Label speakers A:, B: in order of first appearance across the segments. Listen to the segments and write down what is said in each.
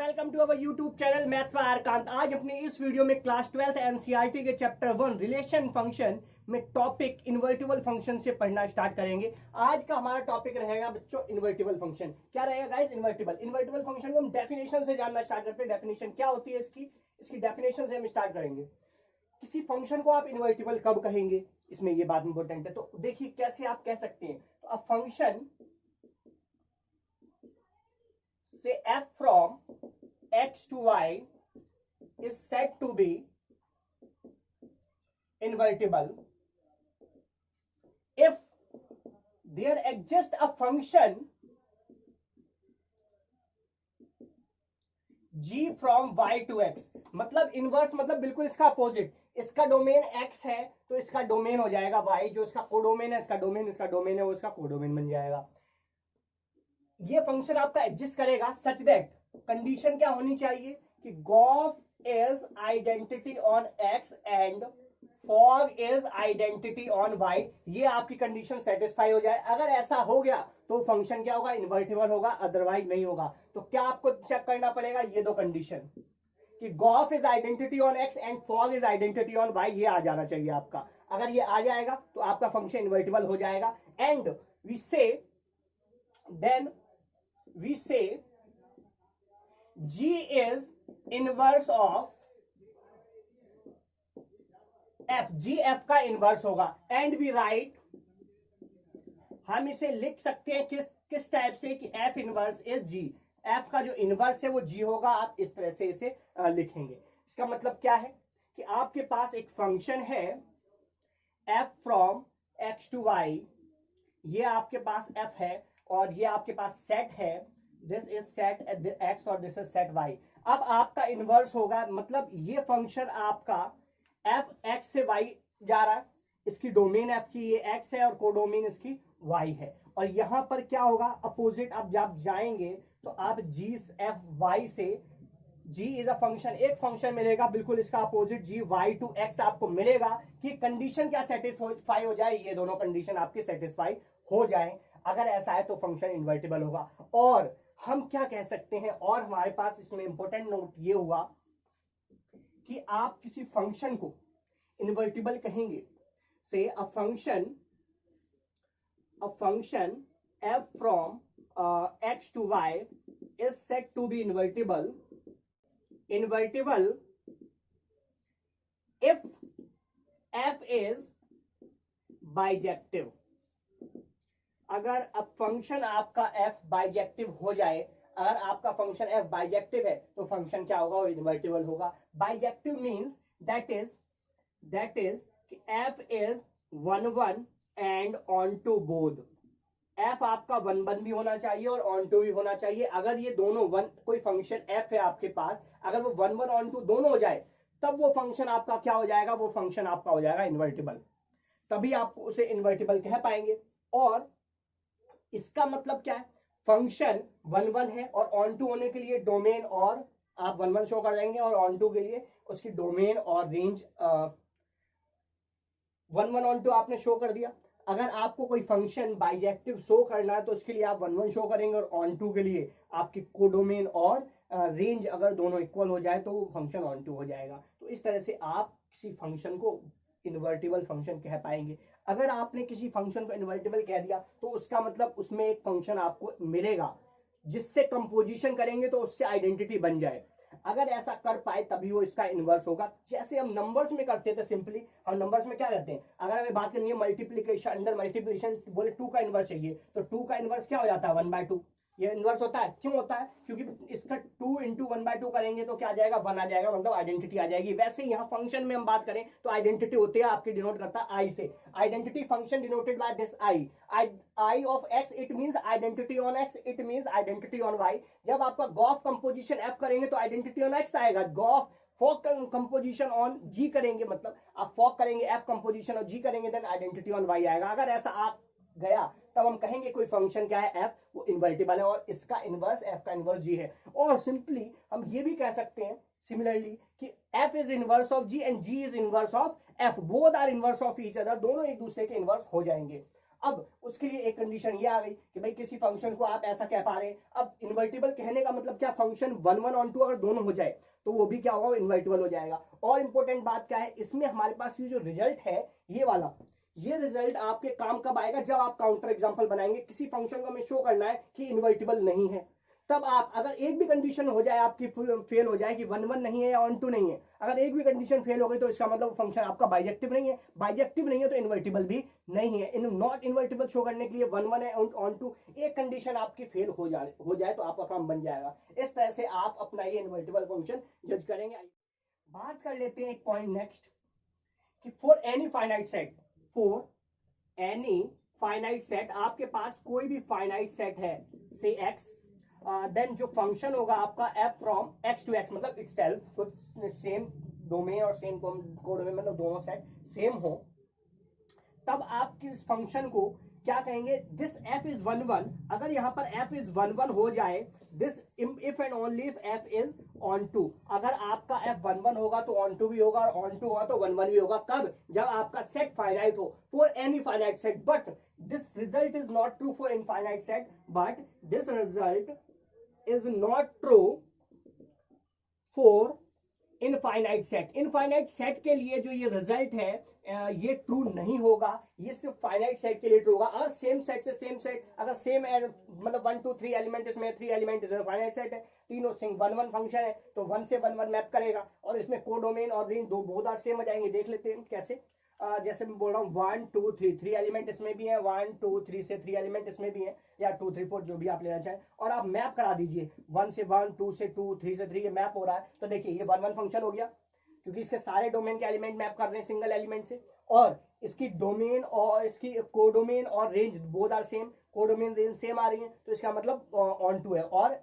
A: Welcome to our YouTube channel maths by Arkant. आज अपनी इस वीडियो में क्लास 12th एनसीईआरटी के चैप्टर 1 रिलेशन फंक्शन में टॉपिक इन्वर्टिबल फंक्शन से पढ़ना स्टार्ट करेंगे। आज का हमारा टॉपिक रहेगा बच्चों इन्वर्टिबल फंक्शन। क्या रहेगा गाइस? इन्वर्टिबल फंक्शन को हम डेफिनेशन से जानना स्टार्ट करते हैं। डेफिनेशन क्या होती है इसकी डेफिनेशन से हम स्टार्ट करेंगे। किसी फंक्शन को आप इन्वर्टिबल कब कहेंगे, इसमें ये बात इंपॉर्टेंट है। तो देखिए कैसे आप कह सकते हैं। तो अब function say f from x to y is said to be invertible if there exists a function g from y to x। मतलब इनवर्स मतलब बिल्कुल इसका अपोजिट। इसका डोमेन x है तो इसका डोमेन हो जाएगा y, जो इसका कोडोमेन है इसका डोमेन है वो इसका कोडोमेन बन जाएगा। ये फंक्शन आपका एग्जिस्ट करेगा सच दैट कंडीशन क्या होनी चाहिए कि गोफ is identity on x and fog is identity on y। ये आपकी कंडीशन सेटिस्फाई हो जाए। अगर ऐसा हो गया तो फंक्शन क्या होगा? इन्वर्टिबल होगा, अदरवाइज नहीं होगा। तो क्या आपको चेक करना पड़ेगा? ये दो कंडीशन कि गोफ is identity on x and fog is identity on y, ये आ जाना चाहिए आपका। अगर ये आ जाएगा तो आपका फंक्शन इन्वर्टिबल हो जाएगा। And we say g is inverse of f, g f का इनवर्स होगा। एंड वी राइट, हम इसे लिख सकते हैं किस टाइप से कि f inverse is g। f का जो इनवर्स है वो g होगा। आप इस तरह से इसे लिखेंगे। इसका मतलब क्या है कि आपके पास एक फंक्शन है f from x to y, ये आपके पास f है और ये आपके पास सेट है, दिस इज सेट x और दिस इज सेट y। अब आपका इनवर्स होगा, मतलब ये फंक्शन आपका f x से y जा रहा है, इसकी डोमेन f की ये x है और कोडोमेन इसकी y है। और यहां पर क्या होगा? अपोजिट। अब जब जाएंगे तो आप g f y से g इज अ फंक्शन, एक फंक्शन मिलेगा बिल्कुल इसका opposite g y to x आपको मिलेगा कि कंडीशन क्या सेटिस्फाई हो जाए, ये दोनों कंडीशन आपकी सेटिस्फाई हो जाए। अगर ऐसा है तो फंक्शन इन्वर्टिबल होगा। और हम क्या कह सकते हैं, और हमारे पास इसमें इंपॉर्टेंट नोट ये हुआ कि आप किसी फंक्शन को इन्वर्टिबल कहेंगे से a function f from x to y is said to be invertible if f is bijective। अगर अब फंक्शन आपका f बाइजेक्टिव हो जाए, अगर आपका फंक्शन f बाइजेक्टिव है तो फंक्शन क्या होगा? वो इन्वर्टिबल होगा। Bijective means that is f is 1 and onto both. f आपका 1 भी होना चाहिए और ऑन टू भी होना चाहिए। अगर ये दोनों कोई फंक्शन f है आपके पास, अगर वो 1 ऑन टू दोनों हो जाए तब वो फंक्शन आपका क्या हो जाएगा? वो फंक्शन आपका हो जाएगा इन्वर्टिबल। तभी आप उसे इन्वर्टिबल कह पाएंगे। और इसका मतलब क्या है? फंक्शन 1 है और ऑन टू होने के लिए डोमेन और आप 1 शो कर देंगे और ऑन टू के लिए उसकी डोमेन और रेंज 1 ऑन टू आपने शो कर दिया। अगर आपको कोई फंक्शन बाइजेक्टिव शो करना है तो उसके लिए आप 1 शो करेंगे और ऑन टू के लिए आपकी कोडोमेन और रेंज अगर दोनों इक्वल हो जाए तो वो फंक्शन ऑन टू हो जाएगा। तो इस तरह से आप किसी फंक्शन को इन्वर्टिबल फंक्शन कह पाएंगे। अगर आपने किसी फंक्शन को इन्वर्टिबल कह दिया तो उसका मतलब उसमें एक फंक्शन आपको मिलेगा जिससे कंपोजिशन करेंगे तो उससे आइडेंटिटी बन जाए। अगर ऐसा कर पाए तभी वो इसका इनवर्स होगा। जैसे हम नंबर्स में करते थे, सिंपली हम नंबर्स में क्या करते हैं, अगर हमें बात करनी है मल्टीप्लीकेशन, अंडर मल्टीप्लीकेशन बोले 2 का इनवर्स चाहिए तो 2 का इनवर्स क्या हो जाता है? 1/2। ये इनवर्स होता है। क्यों होता है? क्योंकि इसका 2 इंटू 1/2 करेंगे तो क्या आ जाएगा? 1 आ जाएगा, मतलब आइडेंटिटी आ जाएगी। वैसे यहाँ फंक्शन में हम बात करें तो आइडेंटिटी होती है आपकी, डिनोट करता है आई से। Identity function denoted by this I of x, it means identity on x, it means identity on y। जब आपका गॉफ कंपोजिशन f करेंगे तो आइडेंटिटी ऑन x आएगा। Gof fog composition on g करेंगे, मतलब आप फॉक करेंगे f कंपोजिशन और g करेंगे देन आइडेंटिटी ऑन y आएगा। अगर ऐसा आप गया तब हम कहेंगे कोई फंक्शन क्या है? f, वो इन्वर्टिबल है और इसका इनवर्स f का इनवर्स g है। और सिंपली हम ये भी कह सकते हैं सिमिलरली कि f is inverse of g and g is inverse of f, both are inverse of each other, दोनों एक दूसरे के इनवर्स हो जाएंगे। अब उसके लिए एक कंडीशन ये आ गई कि भाई किसी फंक्शन को आप ऐसा कह पा रहे हैं। अब इन्वर्टिबल कहने का मतलब क्या, फंक्शन 1 1 ऑन 2 अगर दोनों हो जाए तो वो भी क्या होगा, इन्वर्टिबल हो जाएगा। और इंपॉर्टेंट बात क्या है इसमें, हमारे पास ये जो रिजल्ट है ये वाला, ये रिजल्ट आपके काम कब आएगा, जब आप काउंटर एग्जांपल बनाएंगे, किसी फंक्शन को हमें शो करना है कि इन्वर्टिबल नहीं है, तब आप अगर एक भी कंडीशन हो जाए आपकी फेल हो जाए कि 1 1 नहीं है या ऑन 2 नहीं है, अगर एक भी कंडीशन फेल हो गई तो इसका मतलब फंक्शन आपका बाइजेक्टिव नहीं है, बाइजेक्टिव नहीं है तो इन्वर्टिबल भी नहीं है। इन नॉट इन्वर्टिबल शो करने के लिए 1 1 है ऑन 2, एक कंडीशन आपकी फेल हो जाए तो आपका काम बन जाएगा। इस तरह से आप अपना ये इन्वर्टिबल फंक्शन जज करेंगे। बात कर लेते हैं एक पॉइंट नेक्स्ट कि for any finite set, for any finite set, आपके पास कोई भी फाइनाइट सेट है से x, देन जो फंक्शन होगा आपका f from x to x, मतलब इटसेल्फ सेम डोमेन और सेम कोडोमेन, मतलब दोनों सेट सेम हो, तब आप किस फंक्शन को क्या कहेंगे, दिस f इज 1 1। अगर यहां पर f इज 1 1 हो जाए, this if and only if f is on 2, अगर आपका f 1 1 होगा तो ऑन 2 भी होगा, और ऑन 2 होगा तो 1 1 भी होगा। कब, जब आपका सेट फाइनाइट हो, for any finite set. But this result is not true for infinite set, but this result is not true for infinite set. Infinite set के लिए जो ये रिजल्ट है ये ट्रू नहीं होगा, ये सिर्फ फाइनाइट सेट के लिए ट्रू होगा। और सेम सेट से सेम सेट, अगर सेम मतलब 1 2 3 एलिमेंट इसमें, 3 एलिमेंट इसमें, फाइनाइट सेट है, तीनों सिंग 1 1 फंक्शन है तो 1 से 1 1 मैप करेगा, और इसमें कोडोमेन और रेंज दो बहुत सेम हो जाएंगे। देख लेते हैं कैसे। जैसे मैं बोल रहा हूँ 1 2 3, 3 एलिमेंट इसमें भी है, 1 2 3 से 3 एलिमेंट इसमें भी है, या 2 3 4 जो भी आप लेना चाहें, और आप मैप करा दीजिए 1 से 1, 2 से 2, 3 से 3, ये मैप हो रहा है। तो देखिए ये 1 1 फंक्शन हो गया, क्योंकि इसके सारे डोमेन के एलिमेंट मैप कर रहे हैं सिंगल एलिमेंट से, और इसकी डोमेन और इसकी कोडोमेन और range both are same, codomain range same आ रही है, तो इसका मतलब ऑन टू है। और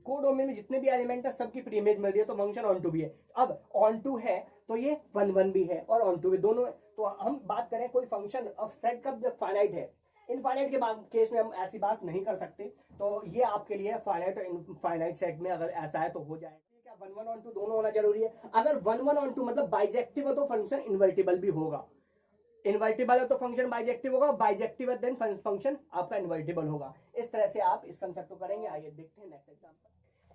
A: कोडोमेन में जितने भी एलिमेंट है सबकी प्री इमेज मिल रही है, तो फंक्शन ऑन टू भी है। अब ऑन टू है तो ये 1 1 भी है और ऑन टू भी, दोनों है। तो हम बात करें कोई फंक्शन ऑफ सेट का जब फाइनाइट है, इनफाइनाइट के केस में हम ऐसी बात नहीं कर सकते, तो ये आपके लिए फाइनाइट और इनफाइनाइट सेट में अगर ऐसा है तो हो जाएगा। 1 1 ऑन 2 दोनों होना जरूरी है। अगर 1 1 ऑन 2 मतलब बाइजेक्टिव है तो फंक्शन इन्वर्टिबल भी होगा, इन्वर्टिबल है तो फंक्शन बाइजेक्टिव होगा, बाइजेक्टिव है देन फंक्शन आपका इन्वर्टिबल होगा। इस तरह से आप इस कंसेप्ट को करेंगे। आइए देखते हैं next example.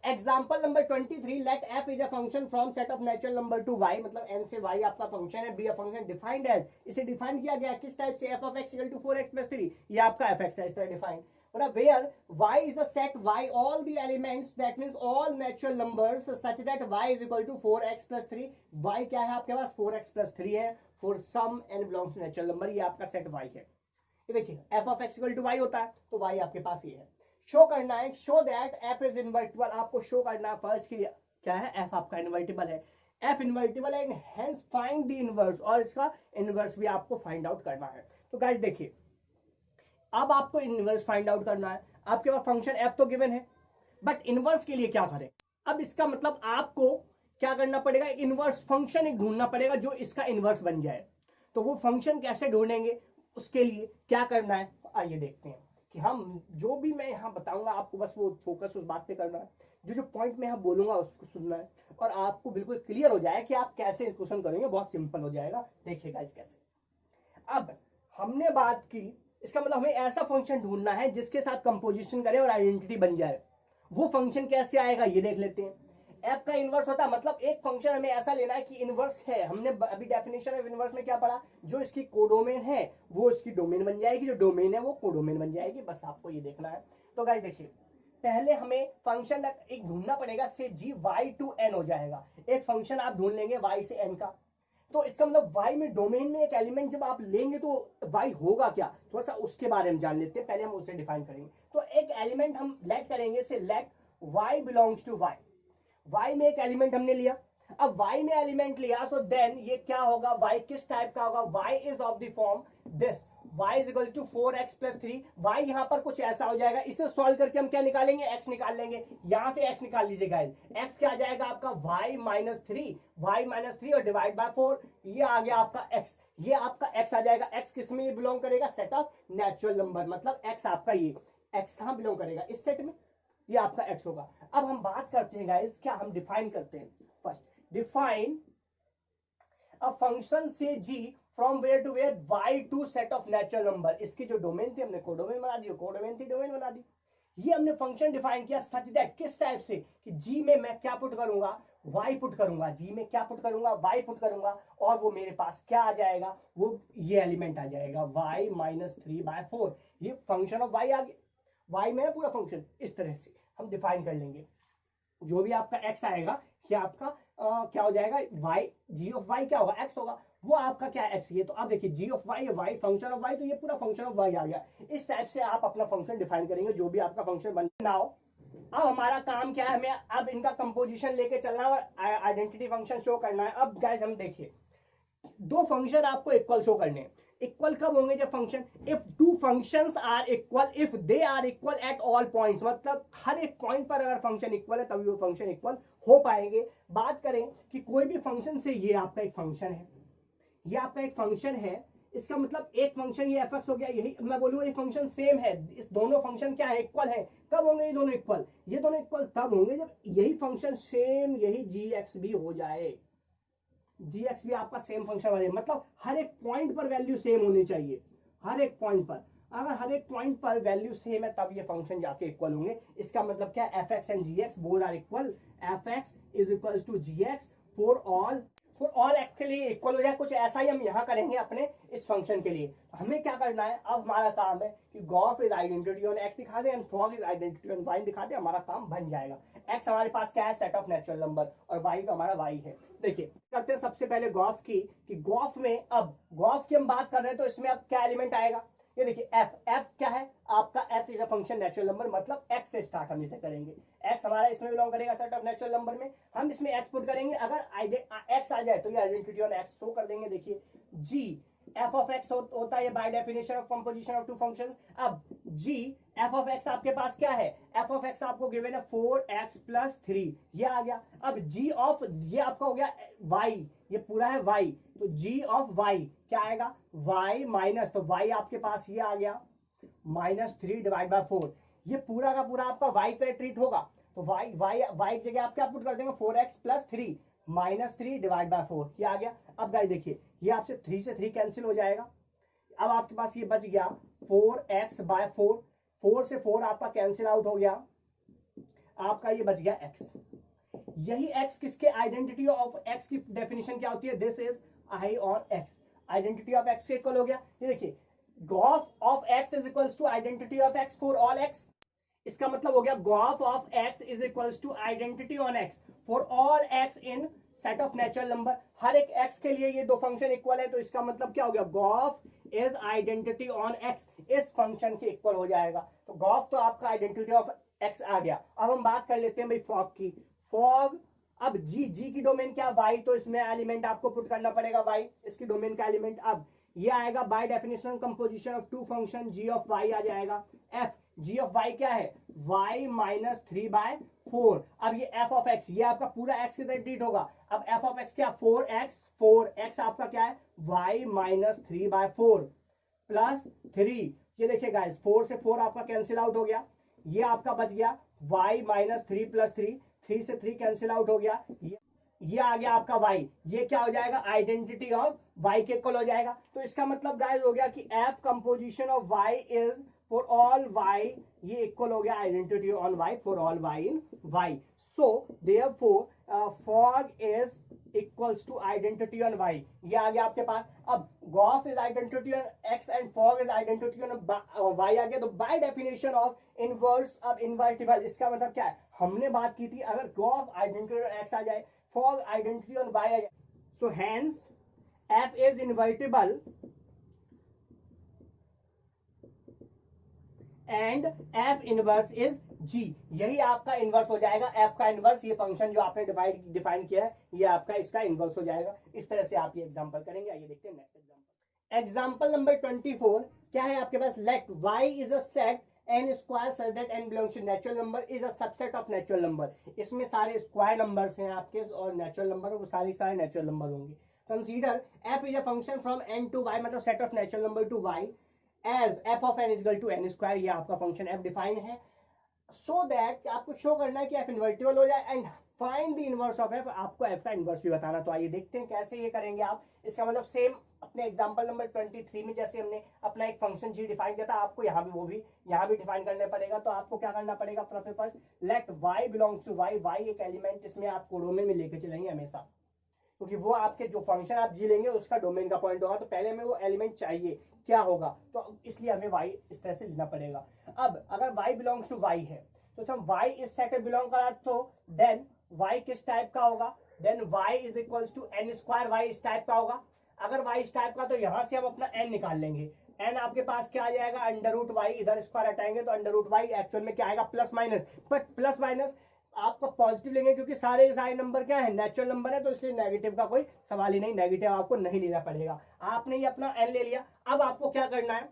A: Example number 23, let f is a function from set of natural number to y, मतलब n से y आपका फंक्शन है, be a function defined as, इसे डिफाइन किया गया किस टाइप से, f of x equal to 4x plus 3, ये आपका fx है, इस तरह डिफाइन। मतलब where y is a set y all the elements, that means all natural numbers such that y is equal to 4x plus 3, y क्या है आपके पास 4x plus 3 है, for some n belongs to natural number, ये आपका set y है। ये देखिए f of x equal to y होता है, तो y आपके पास ये है। शो करना है, show that f is invertible, आपको शो करना है फर्स्ट की क्या है, f आपका इन्वर्टिबल है, f इन्वर्टिबल है and hence find the inverse, और इसका इनवर्स भी आपको फाइंड आउट करना है। तो गाइस देखिए, अब आपको इनवर्स फाइंड आउट करना है, आपके पास फंक्शन f तो गिवन है, बट इनवर्स के लिए क्या करें। अब इसका मतलब आपको क्या करना पड़ेगा, इनवर्स फंक्शन एक ढूंढना पड़ेगा जो इसका इनवर्स बन जाए। तो वो फंक्शन कैसे ढूंढेंगे, उसके लिए क्या करना है, आइए देखते हैं कि हम जो भी मैं यहाँ बताऊंगा आपको बस वो फोकस उस बात पे करना है, जो जो पॉइंट मैं यहाँ बोलूंगा उसको सुनना है, और आपको बिल्कुल क्लियर हो जाए कि आप कैसे इस क्वेश्चन करेंगे, बहुत सिंपल हो जाएगा। देखिएगा इस कैसे। अब हमने बात की, इसका मतलब हमें ऐसा फंक्शन ढूंढना है जिसके साथ कंपोजिशन करे और आइडेंटिटी बन जाए। वो फंक्शन कैसे आएगा ये देख लेते हैं। f का इनवर्स होता है, मतलब एक फंक्शन हमें ऐसा लेना है कि इनवर्स है, हमने अभी डेफिनेशन ऑफ इनवर्स में क्या पढ़ा, जो इसकी कोडोमेन है वो इसकी डोमेन बन जाएगी, जो डोमेन है वो कोडोमेन बन जाएगी, बस आपको ये देखना है। तो गाइस देखिए, पहले हमें फंक्शन एक ढूंढना पड़ेगा से g y टू n हो जाएगा। एक फंक्शन आप ढूंढ लेंगे y से n का, तो इसका मतलब y में डोमेन में एक एलिमेंट जब आप लेंगे तो y होगा क्या, थोड़ा सा उसके बारे में जान लेते हैं, पहले हम उसे डिफाइन करेंगे। तो एक एलिमेंट हम लेट करेंगे say let y belongs to y, y में एक एलिमेंट हमने लिया। अब y में एलिमेंट लिया, सो देन ये क्या होगा, y किस टाइप का होगा, y is of the form this, y is equal to 4x plus 3, y यहां पर कुछ ऐसा हो जाएगा। इसे सॉल्व करके हम क्या निकालेंगे, x निकाल लेंगे, यहां से x निकाल लीजिएगा, x क्या आ जाएगा आपका y माइनस 3 और डिवाइड बाय 4, ये आ गया आपका x, ये आपका x आ जाएगा। x किस में बिलोंग करेगा, सेट ऑफ नेचुरल नंबर, मतलब x आपका ये x कहां बिलोंग करेगा, इस सेट में, ये आपका x होगा। अब हम बात करते हैं गाइस, क्या हम डिफाइन करते हैं, first define a function say g from where to where, Y to set of natural number. इसकी जो डोमेन थी हमने कोडोमेन बना दी, कोडोमेन थी डोमेन बना दी। ये हमने फंक्शन डिफाइन किया सच दैट, किस टाइप से कि जी में मैं क्या पुट करूंगा, वाई पुट करूंगा, जी में क्या पुट करूंगा, वाई पुट करूंगा, और वो मेरे पास क्या आ जाएगा, वो ये एलिमेंट आ जाएगा y माइनस 3/4। ये फंक्शन ऑफ y आ गया, y में पूरा फंक्शन इस तरह से हम डिफाइन कर लेंगे। जो भी आपका x आएगा ये आपका क्या हो जाएगा, y, g ऑफ y क्या होगा, x होगा, वो आपका क्या है x। ये तो अब देखिए g of y, y function of y, तो ये पूरा फंक्शन ऑफ y आ गया। इस टाइप से आप अपना फंक्शन डिफाइन करेंगे, जो भी आपका फंक्शन बन नाउ। अब हमारा काम क्या है, हमें अब इनका कंपोजिशन लेके चलना है और आइडेंटिटी फंक्शन शो करना है। अब गाइस हम देखिए, दो फंक्शन आपको इक्वल शो करने हैं। इक्वल कब होंगे, जब function, if two functions are equal, if they are equal at all points, मतलब हर एक पॉइंट पर अगर फंक्शन इक्वल है तभी वो फंक्शन इक्वल हो पाएंगे। बात करें कि कोई भी फंक्शन से, ये आपका एक फंक्शन है, ये आपका एक फंक्शन है, इसका मतलब एक फंक्शन ये एफ हो गया, यही मैं बोलूंगा ये फंक्शन सेम है, इस दोनों फंक्शन क्या है, इक्वल है। कब होंगे ये दोनों इक्वल, ये दोनों इक्वल तब होंगे जब यही फंक्शन सेम यही जी एक्स भी हो जाए। जी एक्स भी आपका सेम फंक्शन वाले, मतलब हर एक पॉइंट पर वैल्यू सेम होनी चाहिए, हर एक पॉइंट पर। अगर हर एक पॉइंट पर वैल्यू सेम है तब ये फंक्शन जाके इक्वल होंगे। इसका मतलब क्या, F X and G X both are equal, F X is equal to G X for all X के लिए इक्वल हो जाए। कुछ ऐसा ही हम यहाँ करेंगे अपने इस फंक्शन के लिए। हमें क्या करना है, अब हमारा काम है कि gof is identity on X दिखा दे and fog is identity on Y दिखा दे, हमारा काम बन जाएगा। एक्स हमारे पास क्या है, सेट ऑफ नेचुरल नंबर, और वाई तो हमारा वाई है। देखिए करते हैं सबसे पहले गॉफ की, कि गॉफ में, अब गॉफ की हम बात कर रहे हैं तो इसमें अब क्या एलिमेंट आएगा, ये देखिए एफ, एफ क्या है आपका, F is a function natural number, मतलब एक्स से स्टार्ट हम इसे करेंगे। एक्स हमारा इसमें बिलोंग करेगा सेट ऑफ नेचुरल नंबर में, हम इसमें एक्स पुट करेंगे। अगर एक्स आ जाए तो ये आइडेंटिटी ऑन एक्स शो कर देंगे। देखिए जी एफ ऑफ एक्स होता है by definition of composition of two functions. अब जी एफ ऑफ एक्स आपके पास क्या है, एफ ऑफ एक्स आपको गिवन है 4x प्लस 3, ये आ गया। अब जी ऑफ, ये आपका हो गया y, ये पूरा है y, तो जी ऑफ y क्या आएगा, y माइनस, तो y आपके पास ये आ गया -3/4। ये पूरा का पूरा आपका y पे ट्रीट होगा, तो y की जगह आप क्या पुट कर देंगे, 4x प्लस 3 -3/4, ये आ गया। अब गाइस देखिए, ये आपसे 3 से 3 कैंसिल हो जाएगा। अब आपके पास ये बच गया 4x/4, 4 से 4 आपका कैंसिल आउट हो गया, आपका ये बच गया x। यही x किसके, आइडेंटिटी ऑफ x की डेफिनेशन क्या होती है, this is I on x, identity of x के इक्वल हो गया। ये देखिए gof of x is equals to identity of x for all x, इसका मतलब हो गया gof of x is equals to identity on x for all x in set of natural number. हर एक x के लिए ये दो फंक्शन इक्वल है, तो इसका मतलब क्या हो गया, Gauff is identity on x इस फंक्शन के इक्वल हो जाएगा। तो गॉफ तो आपका आइडेंटिटी ऑफ x आ गया। अब हम बात कर लेते हैं भाई फॉग की। फॉग, अब जी की डोमेन क्या, y, तो इसमें एलिमेंट आपको पुट करना पड़ेगा y, इसकी डोमेन का एलिमेंट। अब ये आएगा by definition composition of two function, g of y आ जाएगा। f, g ऑफ y क्या है, y माइनस 3/4। अब ये f ऑफ x, ये आपका पूरा x की तरह ट्रीट होगा। अब f ऑफ x क्या, 4x आपका क्या है, y माइनस 3/4 प्लस 3। ये देखिए गाइस 4 से 4 आपका कैंसिल आउट हो गया, ये आपका बच गया y माइनस 3 प्लस 3, 3 से 3 कैंसिल आउट हो गया, ये आ गया आपका y, ये क्या हो जाएगा, आइडेंटिटी ऑफ y के इक्वल हो जाएगा। तो इसका मतलब गाइस हो गया कि f composition of y is for all y, ये इक्वल हो गया identity on y for all y in y। So therefore fog is equals to identity on y, ये आ गया आपके पास। अब gof is identity on x and fog is identity on y आ गया। तो बाय डेफिनेशन ऑफ इनवर्स, अब इन्वर्टिबल, इसका मतलब क्या है, हमने बात की थी अगर गॉफ आइडेंटिटी ऑन x आ जाए, फॉग आइडेंटिटी ऑन y आ जाए, सो hence f is invertible and f inverse is g, यही आपका इनवर्स हो जाएगा। f का इनवर्स, ये फंक्शन जो आपने डिफाइन किया है, ये आपका इसका इनवर्स हो जाएगा। इस तरह से आप ये एग्जांपल करेंगे। आइए देखते हैं नेक्स्ट एग्जांपल। एग्जांपल नंबर 24 क्या है आपके पास, let y is a set n square such that n belongs to natural number is a subset of natural number. इसमें सारे स्क्वायर नंबर्स हैं आपके और नेचुरल नंबर, वो सारे नेचुरल नंबर होंगे। Consider f is a function from n to y, मतलब set of natural number to y as f of n is equal to n square, ये आपका फंक्शन f डिफाइन है। So that आपको show करना है कि f invertible हो जाए and find the inverse of f, आपको f का इनवर्स भी बताना। तो आइए देखते हैं कैसे ये करेंगे आप। इसका मतलब सेम अपने एग्जांपल नंबर 23 में जैसे हमने अपना एक फंक्शन जी डिफाइन किया था, आपको यहाँ भी वो भी यहाँ भी डिफाइन करना पड़ेगा। तो आपको क्या करना पड़ेगा, first let y belongs to y, y एक एलिमेंट इसमें आप डोमेन में लेके चलेंगे हमेशा, क्योंकि वो आपके जो फंक्शन आप जी लेंगे उसका डोमेन का पॉइंट होगा, तो पहले हमें वो एलिमेंट चाहिए क्या होगा, तो इसलिए हमें y इस तरह से लेना पड़ेगा। अब अगर y बिलोंग्स टू y है तो हम y इस सेट में बिलोंग करा, तो देन y किस टाइप का होगा, then y is equals to n square, y इस टाइप का होगा। अगर y इस टाइप का तो यहां से हम अपना n निकाल लेंगे, n आपके पास क्या आ जाएगा, अंडर रूट वाई, इधर स्क्वायर हटाएंगे तो अंडर रूट वाई, एक्चुअल में क्या आएगा plus minus, but plus minus आपका पॉजिटिव लेंगे क्योंकि सारे सारे नंबर क्या है, नेचुरल नंबर है, तो इसलिए नेगेटिव का कोई सवाल ही नहीं, नेगेटिव आपको नहीं लेना पड़ेगा। आपने ये अपना n ले लिया, अब आपको क्या करना है,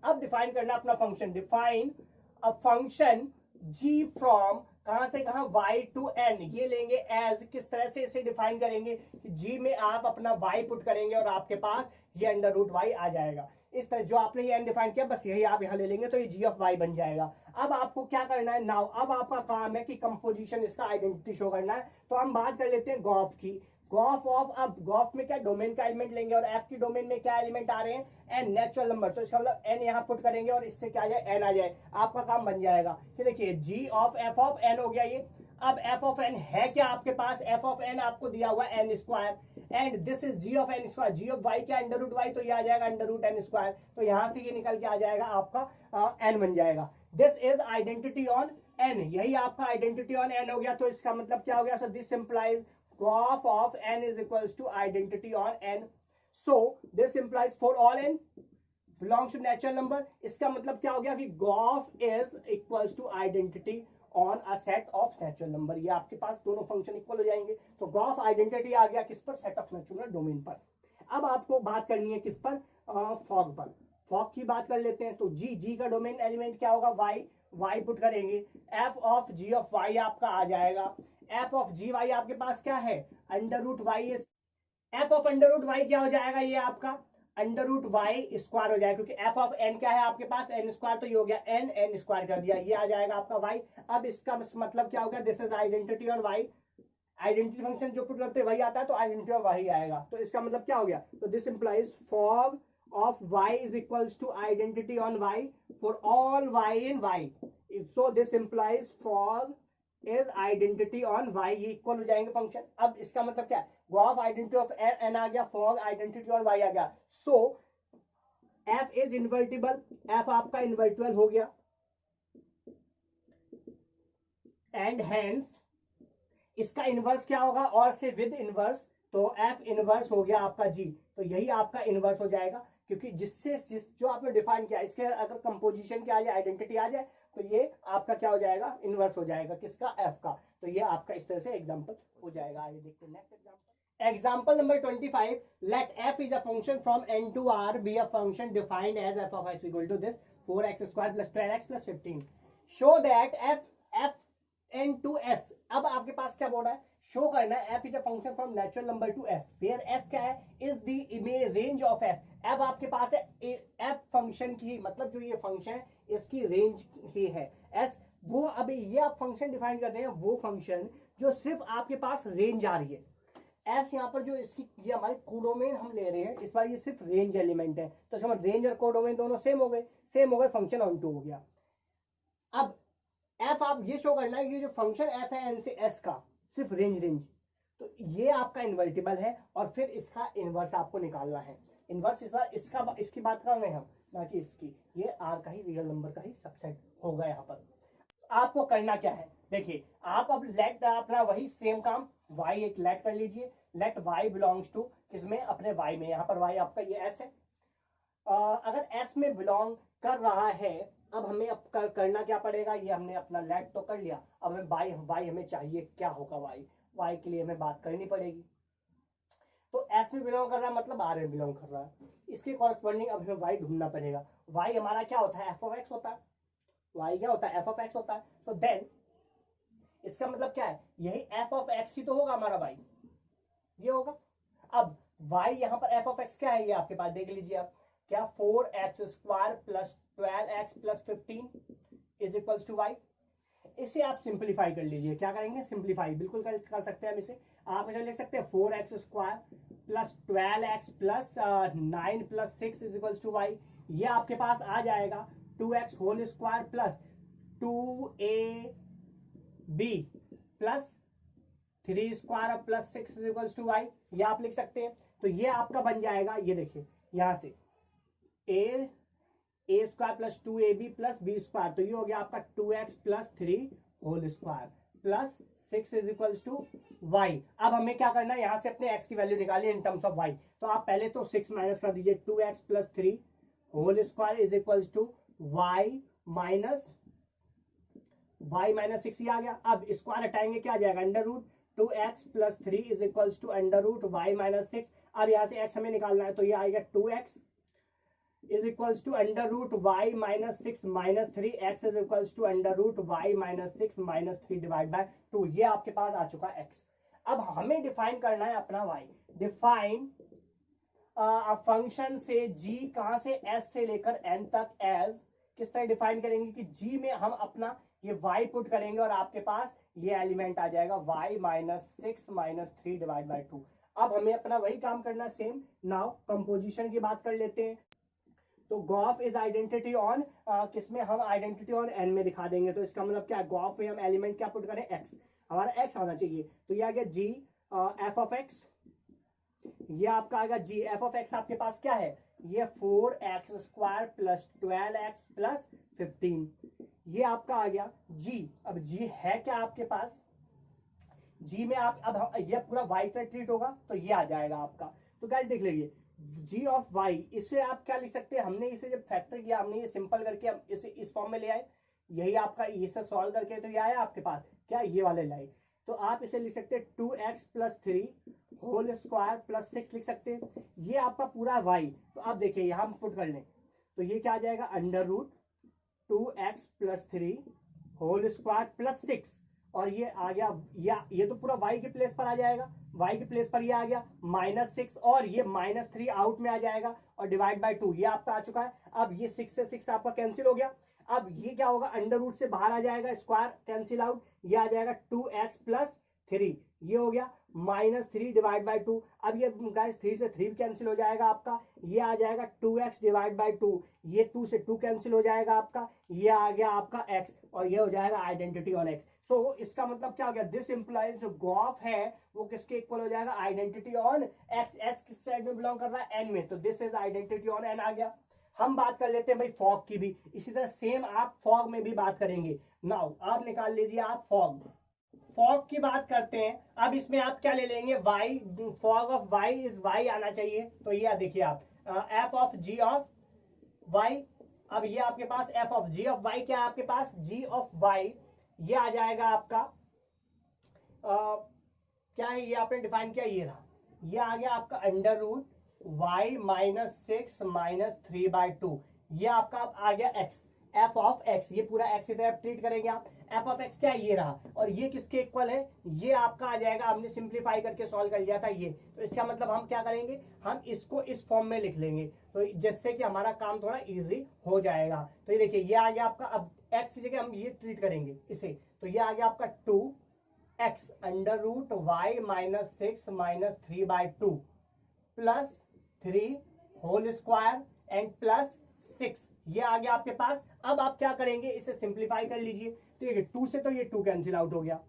A: अब डिफाइन करना अपना function, define a function g from कहां से कहां, y टू n, ये लेंगे एज, किस तरह से इसे डिफाइन करेंगे, g में आप अपना y पुट करेंगे और आपके पास ये अंडर रूट वाई आ जाएगा। इस तरह जो आपने ये n डिफाइन किया बस यही आप यहां ले लेंगे तो ये g ऑफ y बन जाएगा। अब आपको क्या करना है, नाउ अब आपका काम है कि कंपोजिशन इसका आइडेंटिटी शो करना है। तो हम बात कर लेते हैं गॉफ की, गॉफ ऑफ, अब गॉफ में क्या डोमेन का एलिमेंट लेंगे और एफ की डोमेन में क्या एलिमेंट आ रहे हैं, एन, नेचुरल नंबर, तो इसका मतलब एन यहाँ पुट करेंगे और इससे क्या आ जाए, एन आ जाए, आपका काम बन जाएगा। फिर देखिए जी ऑफ एफ ऑफ एन हो गया ये। अब एफ ऑफ एन है क्या आपके पास, एफ ऑफ एन आपको दिया हुआ N square, and this is G of N square, G of Y क्या अंडर रूट वाई, तो ये आ जाएगा अंडर रूट एन स्क्वायर, तो यहां से ये निकल के आ जाएगा आपका एन बन जाएगा। This is identity on an, यही आपका आइडेंटिटी ऑन एन हो गया। तो इसका मतलब क्या हो गया, सो this implies graph of n is equals to identity on n, so this implies for all n belongs to natural number, इसका मतलब क्या हो गया कि graph is equals to identity on a set of natural number, ये आपके पास दोनों function equal हो जाएंगे। तो graph आइडेंटिटी आ गया किस पर, सेट ऑफ नेचुरल डोमेन पर। अब आपको बात करनी है किस पर, फॉग पर, फॉग की बात कर लेते हैं। तो जी का डोमेन एलिमेंट क्या होगा, y पुट करेंगे, f of g of y आपका आ जाएगा, एफ ऑफ जी वाई आपके पास क्या है, under root Y, F of under root Y क्या हो जाएगा, ये आपका अंडर रूट वाई स्क्वायर हो जाएगा, क्योंकि एफ ऑफ एन क्या है आपके पास, एन स्क्वायर, तो ये हो गया एन, एन स्क्वायर कर दिया, ये आ जाएगा आपका वाई। अब इसका मतलब क्या हो गया, this is identity on Y, identity function जो पुट करते वही आता है, तो आइडेंटिटी ऑफ वाई आएगा। तो इसका मतलब क्या हो गया, तो this implies fog of Y is equals to identity on Y for all Y in Y, so this implies fog is identity on Y, ये इक्वल हो जाएंगे फंक्शन। अब इसका मतलब क्या है, ग्राफ आइडेंटिटी ऑफ एन आ गया, फॉग आइडेंटिटी ऑन वाई आ गया, so F is invertible, F आपका इन्वर्टिबल हो गया, एंड हेंस इसका इनवर्स क्या होगा, और से विद इनवर्स, तो एफ इनवर्स हो गया आपका जी, तो यही आपका इनवर्स हो जाएगा, क्योंकि जिससे जो आपने डिफाइन किया इसके अगर कंपोजिशन क्या आ जाए, आइडेंटिटी आ जाए, तो ये आपका क्या हो जाएगा, इनवर्स हो जाएगा किसका, एफ का। तो ये आपका इस तरह से एग्जांपल हो जाएगा। आइए देखते हैं next example, example number 25, let f is a function from n to r be a function defined as f of x equal to this 4x square plus 12x plus 15, show that f n to s। अब आपके पास क्या बोल रहा है, show करना है f is a function from natural number to s where s क्या है, is the range of f। अब आपके पास है f फंक्शन की, मतलब जो ये फंक्शन है इसकी रेंज ही है s, वो अभी ये आप फंक्शन डिफाइन कर रहे हैं, वो फंक्शन जो सिर्फ आपके पास रेंज आ रही है। एस यहाँ पर जो इसकी ये हमारे कोडोमेन हम ले रहे हैं, इस बार ये सिर्फ रेंज एलिमेंट है, तो समझ रेंज और कोडोमेन दोनों सेम हो गए, फंक्शन ऑन टू हो गया। अब एफ आप ये शो करना है, ये जो फंक्शन एफ है एन से एस का सिर्फ रेंज, तो ये आपका इन्वर्टिबल है, और फिर इसका इनवर्स आपको निकालना है। इनवर्स इस बार इसकी बात कर रहे हैं हम, ना कि इसकी, ये आर का ही रियल नंबर का ही सबसेट होगा। यहाँ पर आपको करना क्या है, देखिए आप अब लेट अपना वही सेम काम, y एक लेट कर लीजिए, लेट y बिलोंग्स टू किसमें, अपने y में, यहाँ पर y आपका ये s है। अगर s में बिलोंग कर रहा है, अब हमें अब करना क्या पड़ेगा, ये हमने अपना लेट तो कर लिया, अब हमें y हमें चाहिए क्या होगा, y के लिए हमें बात करनी पड़ेगी। तो s में बिलोंग कर रहा है मतलब r में बिलोंग कर रहा है, इसके कॉरेस्पॉन्डिंग अब हमें y ढूंढना पड़ेगा। y हमारा क्या होता है, f of x होता है, y क्या होता है, f of x होता है। सो देन इसका मतलब क्या है, यही f of x ही तो होगा हमारा y, ये होगा। अब y यहाँ पर f of x क्या है, ये आपके पास देख लीजिए आप, क्या 4x square plus 12x plus 15 is equals to y। इसे आप सिंप्लीफाई कर लीजिए। क्या करेंगे? सिंप्लीफाई बिल्कुल कर सकते हैं हम इसे। आप इसे लिख सकते हैं 4x square plus 12x plus 9 plus 6 is equals to Y. ये आपके पास आ जाएगा 2x whole square plus 2ab plus 3 square plus 6 is equals to Y. ये आप लिख सकते हैं। तो ये आपका बन जाएगा, ये देखिए यहां से A square plus 2ab plus B square, तो ये हो गया आपका 2x plus 3 whole square plus 6 is equals to Y. अब हमें क्या करना है, यहां से अपने x की वैल्यू निकालिए इन टर्म्स ऑफ y। तो आप पहले तो 6 माइनस कर दीजिए, 2x plus 3 whole square is equals to y minus 6 ये आ गया। अब स्क्वायर हटाएंगे, क्या आ जाएगा? Under root 2x plus 3 is equals to under root y minus 6। अब यहां से x हमें निकालना है, तो ये आएगा 2x is equals to under root y minus 6 minus 3, x is equals to under root y minus 6 minus 3 divide by 2। ये आपके पास आ चुका है x। अब हमें डिफाइन करना है अपना y। Define function say g कहां से s से लेकर n तक एज, किस तरह डिफाइन करेंगे कि g में हम अपना ये y पुट करेंगे और आपके पास ये एलिमेंट आ जाएगा y minus 6 minus 3 divide by 2। अब हमें अपना वही काम करना है सेम। नाउ कंपोजिशन की बात कर लेते हैं। तो गॉफ इज आइडेंटिटी ऑन किसमें? हम आइडेंटिटी ऑन एन में दिखा देंगे। तो इसका मतलब क्या है? गॉफ में हम एलिमेंट क्या पुट करें? एक्स। हमारा एक्स आना चाहिए, तो ये आ गया जी एफ ऑफ एक्स। ये आपका आएगा जी एफ ऑफ एक्स। आपके पास क्या है? ये 4x square plus 12x plus 15, ये आपका आ गया जी। अब जी है क्या आपके पास? जी में आप अब ये पूरा y का ट्रीट होगा, तो ये आ जाएगा आपका। तो गाइस देख लीजिए g ऑफ y, इसे आप क्या लिख सकते हैं? हमने इसे जब फैक्टर किया, हमने ये सिंपल करके हम इसे इस फॉर्म में ले आए। यही आपका इसे सॉल्व करके तो ये आया आपके पास क्या? ये वाले लाइन। तो आप इसे लिख सकते हैं 2x plus 3 whole square plus 6 लिख सकते हैं। ये आपका पूरा y। तो आप देखिए यहां हम पुट कर लें, तो ये क्या आ जाएगा? Under root 2x plus 3 whole square plus 6, और ये आ गया ये तो पूरा y के प्लेस पर आ जाएगा। y के प्लेस पर ये आ गया माइनस 6, और ये माइनस 3 आउट में आ जाएगा और डिवाइड बाय 2 ये आपका आ चुका है। अब ये 6 से 6 आपका कैंसिल हो गया। अब ये क्या होगा? अंडर रूट से बाहर आ जाएगा, स्क्वायर कैंसिल आउट, ये आ जाएगा 2x प्लस 3, ये हो गया माइनस 3 डिवाइड बाय 2। अब ये गाइस 3 से 3 कैंसिल हो जाएगा आपका, ये आ जाएगा 2x डिवाइड बाय 2, ये 2 से 2 कैंसिल हो जाएगा आपका, ये आ गया आपका x, और ये हो जाएगा आइडेंटिटी ऑन x। सो इसका मतलब क्या हो गया? दिस इंप्लाइज जो गॉफ है वो किसके इक्वल हो जाएगा? Identity on x। x किस साइड में बिलोंग कर रहा है? n में, तो this is identity on n आ गया। हम बात कर लेते हैं भाई फॉग की भी। इसी तरह सेम आप फॉग में भी बात करेंगे। नाउ आप निकाल लीजिए आप फॉग। फॉग की बात करते हैं। अब इसमें आप क्या ले लेंगे? y, fog of y is y आना चाहिए। तो ये देखिए आप f of g of y। अब ये आपके पास f of g of y क्या है आपके पास? g ऑफ y ये आ जाएगा आपका क्या है? ये आपने डिफाइन किया, ये रहा, ये आ गया आपका under root y minus 6 minus 3 by 2, ये आपका आ गया x। f ऑफ x, ये पूरा x की तरफ ट्रीट करेंगे आप। f ऑफ x क्या है? ये रहा, और ये किसके इक्वल है? ये आपका आ जाएगा, हमने सिंप्लीफाई करके सॉल्व कर लिया था ये। तो इसका मतलब हम क्या करेंगे? हम इसको इस फॉर्म में लिख लेंगे, तो जिससे कि हमारा काम थोड़ा इजी हो जाएगा। तो ये देखिए ये आ गया आपका। अब x की जगह हम ये ट्रीट करेंगे इसे, तो ये आ गया आपका 2x under root y minus 6 minus 3 by 2 plus 3 whole square and plus 6, ये आ गया आपके पास। अब आप क्या करेंगे? इसे सिंप्लीफाई कर लीजिए। तो ये 2 से तो ये 2 कैंसिल आउट हो गया,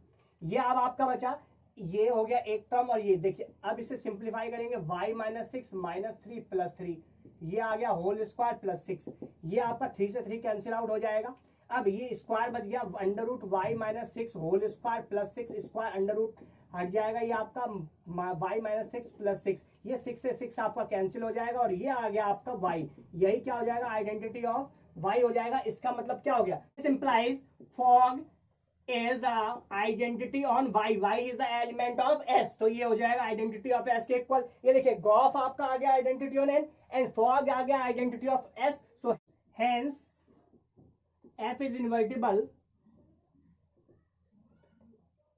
A: ये अब आपका बचा, ये हो गया एक टर्म, और ये देखिए अब इसे सिंप्लीफाई करेंगे y माइनस 6 माइनस 3 प्लस 3, ये आ गया होल स्क्वायर प्लस 6, ये आपका 3 से 3 कैंसिल आउट हो जाएगा। अब ये स्क्वायर बच गया under root y minus 6 whole square plus 6, square under root हट जाएगा, ये आपका y माइनस 6 प्लस 6, ये 6 से 6 आपका कैंसिल हो जाएगा, और ये आ गया आपका y। यही क्या हो जाएगा? आइडेंटिटी ऑफ y हो जाएगा। इसका मतलब क्या हो गया? This implies fog is identity on y, y is the element of s, तो ये हो जाएगा आइडेंटिटी ऑफ s के इक्वल। ये देखिए गॉफ आपका आ गया आइडेंटिटी ऑन n, एंड फॉग आ गया identity of s। So hence f is invertible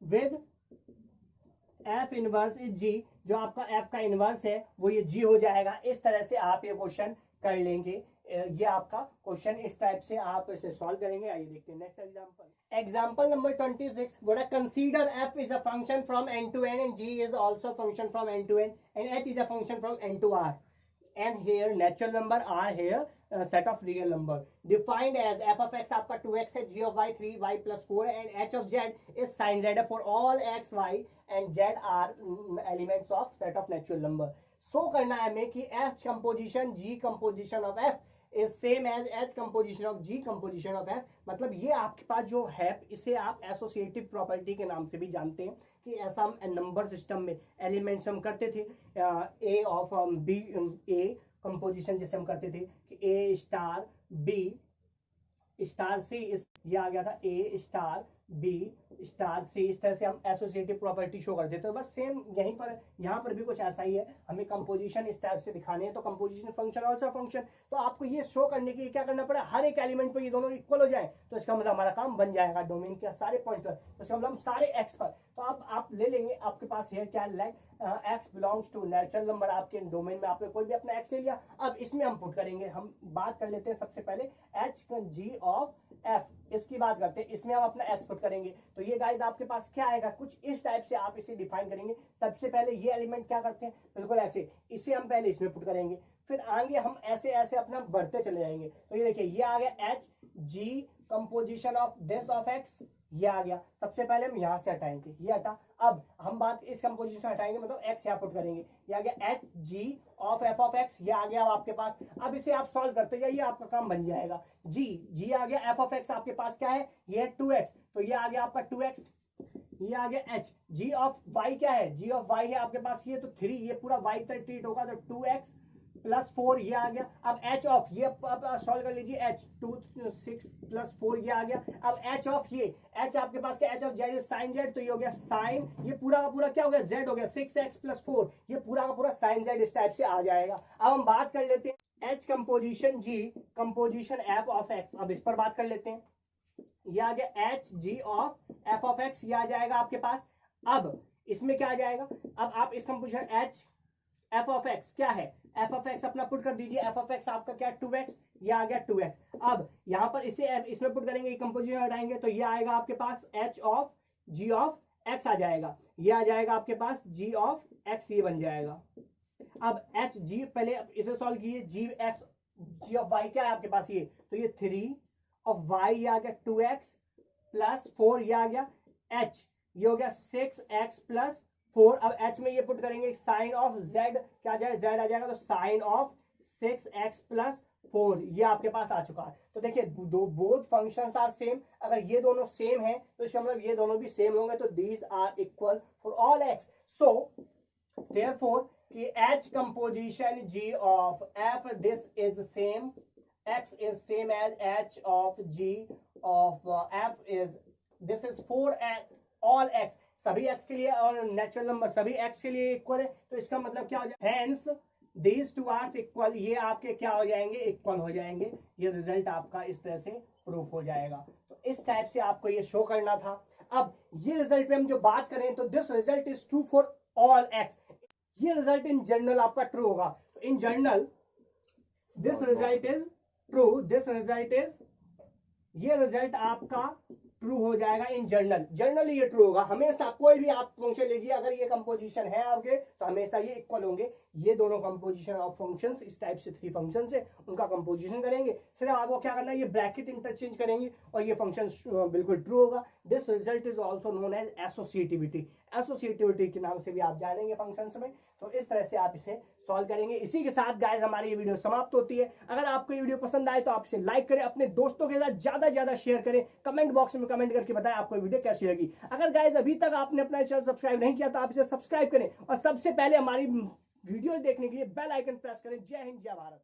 A: with f inverse is g, जो आपका f का इनवर्स है वो ये g हो जाएगा। इस तरह से आप ये क्वेश्चन कर लेंगे। ये आपका क्वेश्चन इस टाइप से आप इसे सॉल्व करेंगे। आइए देखते हैं next example. Example number 26, what consider f is a function from n to n and g is also a function from n to n and h is a function from n to r and here natural number are here set of real number defined as f of x आपका 2x है, g of y 3y plus 4 and h of z is sin z for all x y and z are elements of set of natural number। सो करना है हमें कि h composition g composition of f is same as h composition of g composition of f। मतलब ये आपके पास जो है इसे आप एसोसिएटिव प्रॉपर्टी के नाम से भी जानते हैं कि ऐसा हम नंबर सिस्टम में एलिमेंट्स हम करते थे a of b a composition जैसे हम करते थे कि a star b star c, इस ये आ गया था a star b star c, इस तरह से हम एसोसिएटिव प्रॉपर्टी शो करते थे। तो बस सेम यहीं पर यहाँ पर भी कुछ ऐसा ही है, हमें कंपोजिशन इस टाइप से दिखाने हैं। तो कंपोजिशन फंक्शन ऑल्सो फंक्शन, तो आपको ये शो करने के लिए क्या करना पड़ा, हर एक एलिमेंट पर ये दोनों इक्वल हो जाए तो इसका मतलब हमारा काम बन जाएगा डोमेन के सारे पॉइंट पर, तो इसका मतलब हम सारे एक्स पर। तो अब आप ले लेंगे, आपके पास है क्या, let X belongs to natural number, आपके डोमेन में आपने कोई भी अपना एक्स ले लिया। अब इसमें हम पुट करेंगे, हम बात कर लेते हैं सबसे पहले एच जी ऑफ एफ, इसकी बात करते हैं, इसमें हम अपना एक्स पुट करेंगे। तो ये गाइस आपके पास क्या आएगा, कुछ इस टाइप से आप इसे डिफाइन करेंगे। सबसे पहले ये एलिमेंट क्या करते हैं, बिल्कुल ऐसे, इसे हम पहले इसमें पुट करेंगे, फिर आगे हम ऐसे ऐसे अपना बढ़ते चले जाएंगे। तो ये देखिए ये आ गया H G composition of this of x, ये आ गया। सबसे पहले हम यहाँ से हटाएंगे, ये हटा। अब हम बात इस कंपोजिशन से हटाएंगे, मतलब एक्स यहाँ पुट करेंगे, ये आ गया H G of F of x, ये आ गया आपके पास। अब इसे आप सॉल्व करते जाइए, आपका काम बन जाएगा। जी आ गया, एफ ऑफ एक्स आपके पास क्या है, ये है 2x, तो ये आ गया आपका 2x, ये आ गया h। जी ऑफ y क्या है, जी ऑफ y है आपके पास ये तो 3, ये पूरा y तक ट्रीट होगा तो 2x प्लस 4 ये आ गया। अब h ऑफ ये सॉल्व कर लीजिए, h 2 6 प्लस 4 ये आ गया। अब h ऑफ ये h आपके पास क्या, h of z sine z, तो ये हो गया साइन, ये पूरा का पूरा क्या हो गया, z हो गया 6x प्लस 4, ये पूरा का पूरा साइन z इस टाइप से आ जाएगा। अब हम बात कर लेते हैं h composition g composition f of x, अब इस पर बात कर लेते हैं। ये आ गया H G of F of x, ये आ जाएगा आपके पास। अब इसमें क्या आ जाएगा, अब आप इस composition H F of x क्या है, एफ ऑफ एक्स अपना पुट कर दीजिए, एफ ऑफ एक्स आपका क्या 2x, ये आ गया 2x। अब यहाँ पर इसे इसमें पुट करेंगे, कंपोजिशन हटाएंगे तो ये आएगा आपके पास H of G of X आ जाएगा, ये आ जाएगा आपके पास जी ऑफ एक्स, ये बन जाएगा। अब एच जी पहले इसे सॉल्व कीजिए, जी एक्स जी ऑफ वाई क्या है आपके पास, ये तो ये 3 ऑफ y ये आ गया 2x प्लस 4, ये आ गया h, ये हो गया 6x प्लस 4। अब h में ये पुट करेंगे, साइन ऑफ z क्या आ जाएगा, z आ जाएगा, तो साइन ऑफ 6x प्लस 4 ये आपके पास आ चुका है। तो देखिए दो बोथ फंक्शंस आर सेम, अगर ये दोनों सेम है तो इसका मतलब ये दोनों भी सेम होंगे, तो these are equal for all x। So therefore कि h composition g of f this is same, x is same as h of g of f is this is 4 and all x, सभी x के लिए और natural number सभी x के लिए equal है, तो इसका मतलब क्या हो जाएगा, hence these two are equal, ये आपके क्या हो जाएंगे, इक्वल हो जाएंगे। ये रिजल्ट आपका इस तरह से प्रूफ हो जाएगा। तो इस टाइप से आपको ये शो करना था। अब ये रिजल्ट पे हम जो बात करें तो this result is true for all x, ये रिजल्ट इन जनरल आपका ट्रू होगा। तो in general this result is true, this result is, ये रिजल्ट आपका ट्रू हो जाएगा इन जनरल, जनरली ये ट्रू होगा। हमेशा कोई भी आप फंक्शन लीजिए, अगर ये कंपोजिशन है आपके तो हमेशा ये इक्वल होंगे। ये दोनों कंपोजिशन ऑफ फंक्शंस इस टाइप से 3 फंक्शंस है, उनका कंपोजिशन करेंगे, सिर्फ आपको क्या करना है, ये ब्रैकेट इंटरचेंज करेंगे और ये फंक्शन बिल्कुल ट्रू होगा। This result is also known as associativity, associativity के नाम से भी आप जानेंगे फंक्शंस में। तो इस तरह से आप इसे सॉल्व करेंगे। इसी के साथ गाइस हमारी ये वीडियो समाप्त होती है। अगर आपको ये वीडियो पसंद आए तो आप इसे लाइक करें, अपने दोस्तों के साथ ज्यादा ज्यादा शेयर करें, कमेंट बॉक्स में कमेंट करके बताएं आपको वीडियो कैसी लगी। अगर गाइस अभी तक आपने अपना चैनल सब्सक्राइब नहीं किया तो आप इसे सब्सक्राइब करें और सबसे पहले हमारी वीडियो देखने के लिए बेल आइकन प्रेस करें। जय हिंद, जय भारत।